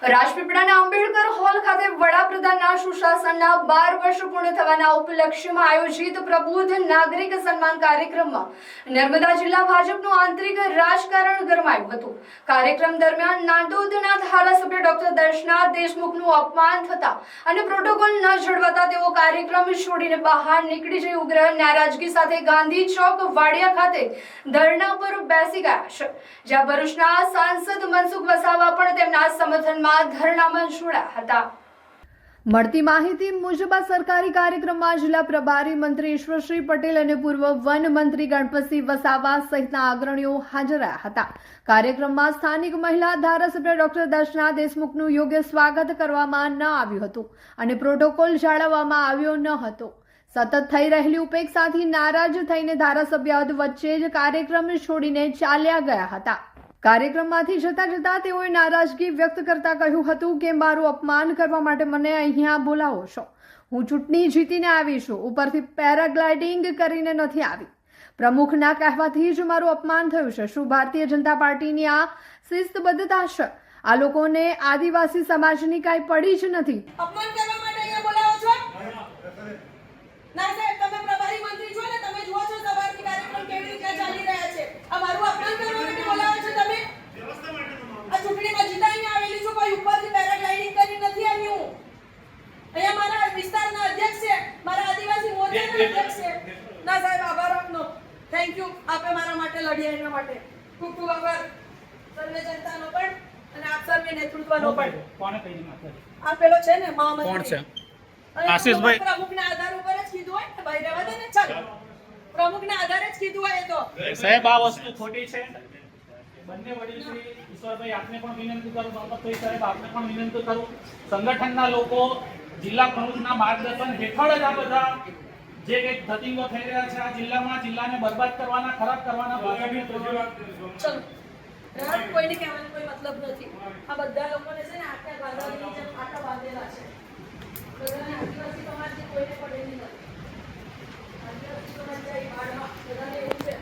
રાજપીપળાના Ambedkar hall ખાતે વડાપ્રધાનના સુશાસનના 12 વર્ષ પૂર્ણ થવાના ઉપલક્ષ્યમાં આયોજિત પ્રબુદ્ધ નાગરિક સન્માન કાર્યક્રમમાં નર્મદા જિલ્લા ભાજપનું આંતરિક રાજકારણ ગરમાયું હતું। કાર્યક્રમ દરમિયાન નાંદોદના ધારાસભ્ય ડોક્ટર દર્શના દેશમુખનું અપમાન થતા અને પ્રોટોકોલ ન જળવાતા તેઓ કાર્યક્રમ છોડીને બહાર નીકળી જઈ ઉગ્ર નારાજગી સાથે ગાંધી ચોક વાડિયા ખાતે ધરણા પર બેસી ગયા છે, જ્યાં ભરૂચના સાંસદ મનસુખ વસાવા પણ તેમના સમર્થનમાં ધરણામાં જોડાયા હતા। મળતી માહિતી મુજબ સરકારી કાર્યક્રમમાં જિલ્લા પ્રભારી મંત્રી ઈશ્વરસિંહ પટેલ અને પૂર્વ વન મંત્રી ગણપતસિંહ વસાવા સહિતના અગ્રણીઓ હાજર રહ્યા હતા। કાર્યક્રમમાં સ્થાનિક મહિલા ધારાસભ્ય ડોક્ટર દર્શના દેશમુખનું યોગ્ય સ્વાગત કરવામાં ન આવ્યું હતું અને પ્રોટોકોલ જાળવવામાં આવ્યો ન હતો। સતત થઈ રહેલી ઉપેક્ષાથી નારાજ થઈને ધારાસભ્ય વચ્ચે જ કાર્યક્રમ છોડીને ચાલ્યા ગયા હતા। કાર્યક્રમમાંથી જતા તેઓએ નારાજગી વ્યક્ત કરતા કહ્યું હતું કે મારું અપમાન કરવા માટે મને અહીંયા બોલાવો છો। હું ચૂંટણી જીતીને આવી છું, ઉપરથી પેરાગ્લાઇડિંગ કરીને નથી આવી। પ્રમુખના કહેવાથી જ મારું અપમાન થયું છે। શું ભારતીય જનતા પાર્ટીની આ શિસ્તબદ્ધતા છે? આ લોકોને આદિવાસી સમાજની કાંઈ પડી જ નથી। અપમાન કરવા માટે અહીંયા બોલાવો છો? ના સાહેબ, તમે પ્રભારી મંત્રી છો ને, તમે જુઓ છો સવારથી કાર્યક્રમ કેવી રીતે ચાલી રહ્યા છે। આ મારું અપમાન કરવા માટે બોલાવો છો તમે? આ ચૂંટણીમાં જીતાઈને આવેલી છું, કોઈ ઉપરથી પેરાગ્લાઇડિંગ કરી નથી આવી હું। અહીંયા મારા વિસ્તારના અધ્યક્ષ છે, મારા આદિવાસી મોરચાના અધ્યક્ષ છે। ના સાહેબ, આભાર આપનો, થેન્ક યુ, આપે મારા માટે લડ્યા એના માટે ખૂબ ખૂબ આભાર સર્વે જનતાનો પણ અને આપ સર્વે નેતૃત્વનો પણ। કોણે કહી માથે આ પેલો છે ને મહામંત્રી, કોણ છે? આશીષભાઈ પ્રમુખના આધાર ઉપર જ કીધું હોય ને ભાઈ, રહેવા દે ને, ચાલ પ્રમુખના આધારે જ કીધું હોય તો સાહેબ આ વસ્તુ ખોટી છે। બંને વડીલ શ્રી ઈશ્વરભાઈ આપને પણ વિનંતી કરું, ગણપતભાઈ સાહેબ આપને પણ વિનંતી કરું, સંગઠનના લોકો જિલ્લા પ્રમુખના માર્ગદર્શન હેઠળ જ આ બધા જે કંઈક ધતિંગો થઈ રહ્યા છે આ જિલ્લાને બરબાદ કરવાના, ખરાબ કરવાના ભાગીદારી ચલો રાત કોઈને કહેવાનો કોઈ મતલબ નથી। આ બધા લોકોને છે ને આખા ગાંધાની જેમ આટલા બાંધેલા છે, બધાને આદિવાસી સમાજની કોઈને પડેલી નથી। આદિવાસી સમાજ જાય બાળમાં બધાને એવું છે।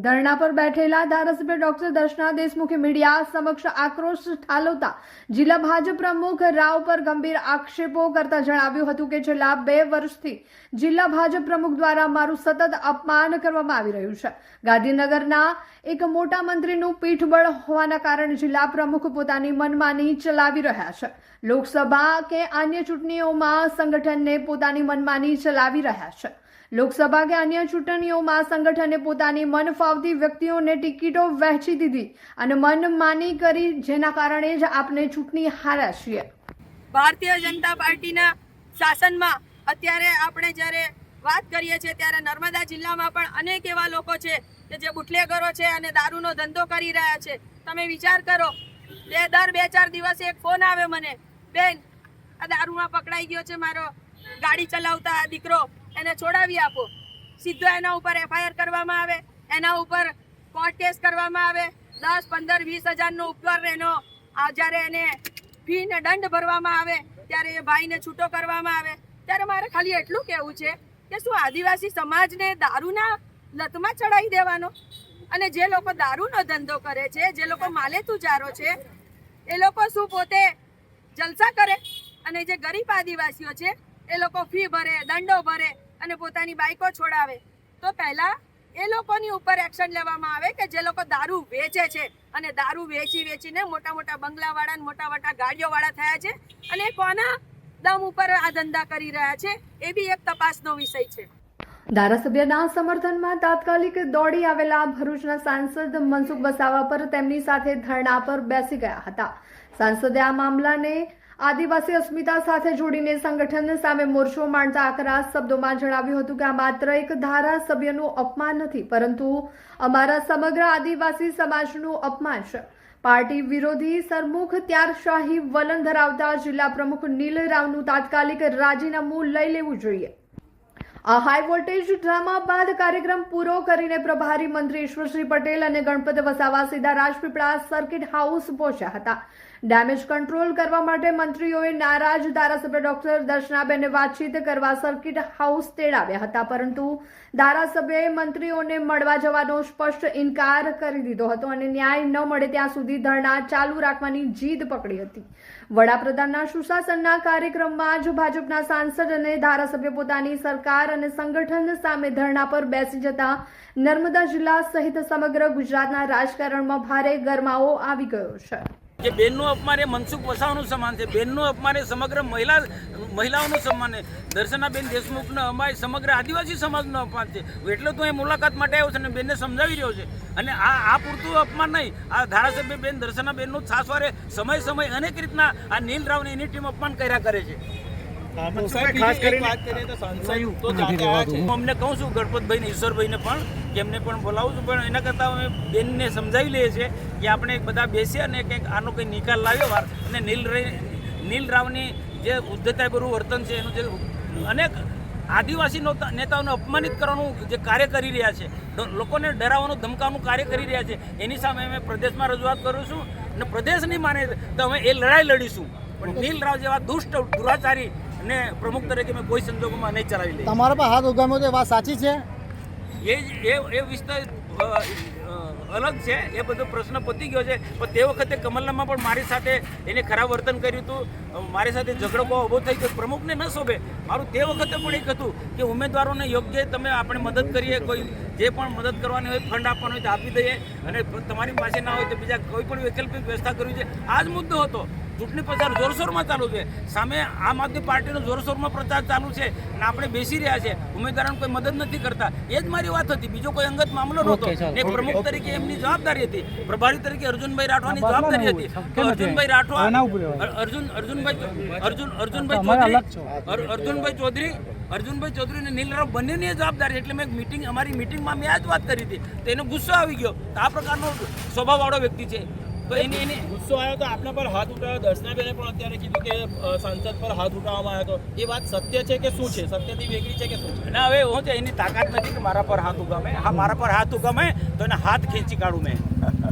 ધરણા પર બેઠેલા ધારાસભ્ય ડોક્ટર દર્શના દેશમુખે મીડિયા સમક્ષ આક્રોશ ઠાલવતા જિલ્લા ભાજપ પ્રમુખ રાવ પર ગંભીર આક્ષેપો કરતા જણાવ્યું હતું કે છેલ્લા 2 વર્ષથી જિલ્લા ભાજપ પ્રમુખ દ્વારા મારું સતત અપમાન કરવામાં આવી રહ્યું છે। ગાંધીનગરના એક મોટા મંત્રીનું પીઠબળ હોવાના કારણે જિલ્લા પ્રમુખ પોતાની મનમાની ચલાવી રહ્યા છે। લોકસભા કે અન્ય ચૂંટણીઓમાં સંગઠનને પોતાની મનમાની ચલાવી રહ્યા છે। લોકસભા કે અન્ય ચૂંટણીઓમાં સંગઠને પોતાની મન ફાવતી વ્યક્તિઓને ટિકિટો વહેંચી દીધી અને મનમાની કરી, જેના કારણે જ આપણે ચૂંટણી હાર્યા છીએ। ભારતીય જનતા પાર્ટીના શાસનમાં અત્યારે આપણે જ્યારે વાત કરીએ છીએ ત્યારે નર્મદા જિલ્લામાં પણ અનેક એવા લોકો છે કે જે બુટલેગરો છે અને દારૂનો ધંધો કરી રહ્યા છે। તમે વિચાર કરો, દર 2-4 દિવસે એક ફોન આવે મને, બેન આ દારૂમાં પકડાઈ ગયો છે મારો ગાડી ચલાવતા દીકરો, એને છોડાવી આપો। સીધો એના ઉપર FIR કરવામાં આવે, એના ઉપર કોર્ટ કેસ કરવામાં આવે, 10, 15, 20 હજારનો ઉપર એનો જ્યારે એને ફી ને દંડ ભરવામાં આવે ત્યારે એ ભાઈને છૂટો કરવામાં આવે। ત્યારે મારે ખાલી એટલું કહેવું છે કે શું આદિવાસી સમાજને દારૂના લતમાં ચડાવી દેવાનો? અને જે લોકો દારૂનો ધંધો કરે છે, જે લોકો માલેતુજારો છે, એ લોકો શું પોતે જલસા કરે અને જે ગરીબ આદિવાસીઓ છે એ લોકો ફી ભરે, દંડો ભરે અને પોતાની બાઈકો છોડાવે? તો પહેલા એ લોકોની ઉપર એક્શન લેવામાં આવે કે જે લોકો દારૂ વેચે છે અને દારૂ વેચીને મોટા મોટા બંગલાવાળા, મોટા મોટા ગાડીઓવાળા થયા છે અને કોના દમ ઉપર આ ધંધા કરી રહ્યા છે એ બી એક તપાસનો વિષય છે। ધારાસભ્યના સમર્થનમાં તાત્કાલિક દોડી આવેલા ભરૂચના સાંસદ મનસુખ વસાવા પર તેમની સાથે ધરણા પર બેસી ગયા હતા। સાંસદે આ મામલાને આદિવાસી અસ્મિતા સાથે જોડીને સંગઠન સામે મોરચો માંડતા આકરા શબ્દોમાં જણાવ્યું હતું કે આ માત્ર એક ધારાસભ્યનું અપમાન નથી, પરંતુ અમારા સમગ્ર આદિવાસી સમાજનું અપમાન છે। પાર્ટી વિરોધી સરમુખ ત્યારશાહી વલણ ધરાવતા જિલ્લા પ્રમુખ નીલ રાવનું તાત્કાલિક રાજીનામું લઈ લેવું જોઈએ। આ હાઈ વોલ્ટેજ ડ્રામા બાદ કાર્યક્રમ પૂરો કરીને પ્રભારી મંત્રી ઈશ્વરસિંહ પટેલ અને ગણપત વસાવા સીધા રાજપીપળા સર્કિટ હાઉસ પહોંચ્યા હતા, ડેમેજ કંટ્રોલ કરવા માટે મંત્રીઓએ નારાજ ધારાસભ્ય ડોક્ટર દર્શનાબેનને વાતચીત કરવા સર્કિટ હાઉસ તેડાવ્યા હતા, પરંતુ ધારાસભ્યએ મંત્રીઓને મળવા જવાનો સ્પષ્ટ ઇનકાર કરી દીધો હતો અને ન્યાય ન મળે ત્યાં સુધી ધરણા ચાલુ રાખવાની જીદ પકડી હતી. વડાપ્રધાનના સુશાસનના કાર્યક્રમમાં જ ભાજપના સાંસદ અને ધારાસભ્ય પોતાની સરકાર અને સંગઠન સામે ધરણા પર બેસી જતા નર્મદા જિલ્લા સહિત સમગ્ર ગુજરાતના રાજકારણમાં ભારે ગરમાવો આવી ગયો છે. કે બેનનું અપમાન એ મનસુખ વસાવાનું સમાન છે. બેનનું અપમાન એ સમગ્ર મહિલાઓનું સન્માન છે. દર્શનાબેન દેશમુખનો અમાય સમગ્ર આદિવાસી સમાજનું અપમાન છે. એટલે તો એ મુલાકાત માટે આવ્યો છે અને બેનને સમજાવી રહ્યો છે. અને આ પૂરતું અપમાન નહીં, આ ધારાસભ્ય બેન દર્શનાબેનનું છાસવારે સમય અનેક રીતના આ નીલ રાવને એની ટીમ અપમાન કર્યા કરે છે. હું અમને કહું છું ગણપતભાઈને, ઈશ્વરભાઈને પણ કે એમને પણ બોલાવું છું, પણ એના કરતાં અમે બેનને સમજાવી લઈએ છીએ કે આપણે બધા બેસીએ અને કંઈક આનો કંઈ નિકાલ લાવ્યો વાર અને નીલ રાવની જે ઉદ્ધતાભર્યું વર્તન છે એનું જે અનેક આદિવાસી નેતાઓને અપમાનિત કરવાનું જે કાર્ય કરી રહ્યા છે, લોકોને ડરાવવાનું ધમકાવવાનું કાર્ય કરી રહ્યા છે, એની સામે અમે પ્રદેશમાં રજૂઆત કરું છું અને પ્રદેશ નહીં માને તો અમે એ લડાઈ લડીશું. પણ નીલ રાવ જેવા દુષ્ટ દુરાચારી ને પ્રમુખ તરીકે મેં કોઈ સંજોગોમાં નહીં ચલાવી લઈ. તમારા પર હાથ ઉગામ્યો તો એ વાત સાચી છે? એ વિસ્તાર અલગ છે, એ બધો પ્રશ્ન પતી ગયો છે. પણ તે વખતે કમલનામાં પણ મારી સાથે એને ખરાબ વર્તન કર્યું હતું, મારી સાથે ઝઘડો બહુ ઊભો થઈ ગયો. પ્રમુખને ન શોભે. મારું તે વખતે પણ એક હતું કે ઉમેદવારોને યોગ્ય તમે આપણે મદદ કરીએ, કોઈ જે પણ મદદ કરવાની હોય, ફંડ આપવાનો હોય તો આપી દઈએ, અને તમારી પાસે ના હોય તો બીજા કોઈ પણ વૈકલ્પિક વ્યવસ્થા કરવી છે. આ જ મુદ્દો હતો. ચૂંટણી પ્રચાર જોરશોરમાં ચાલુ છે, સામે આમ આદમી પાર્ટીનો જોરશોરમાં પ્રચાર ચાલુ છે અને આપણે બેસી રહ્યા છે, ઉમેદવારોને કોઈ મદદ નથી કરતા. એ જ મારી વાત હતી, બીજો કોઈ અંગત મામલો નહોતો. એ પ્રમુખ તરીકે એમની જવાબદારી હતી, પ્રભારી તરીકે અર્જુનભાઈ રાઠવાની જવાબદારી હતી. તો અર્જુનભાઈ રાઠવા અર્જુનભાઈ ચૌધરી અને નીલરાવ બંનેની જવાબદારી. એટલે મેં અમારી મિટિંગમાં મેં આ જ વાત કરી હતી, તો એને ગુસ્સો આવી ગયો. આ પ્રકારનો સ્વભાવવાળો વ્યક્તિ છે. તો એને ગુસ્સો આવ્યો તો આપના પર હાથ ઉઠાવ્યો. દર્શનાબેને પણ અત્યારે કીધું કે સાંસદ પર હાથ ઉઠાવવામાં આવ્યો હતો. એ વાત સત્ય છે કે શું છે? સત્યથી વેગળી છે કે શું છે? અને હવે હું છે એની તાકાત નથી કે મારા પર હાથ ઉગામે. હા, મારા પર હાથ ઉગામે તો એને હાથ ખેંચી કાઢું મેં.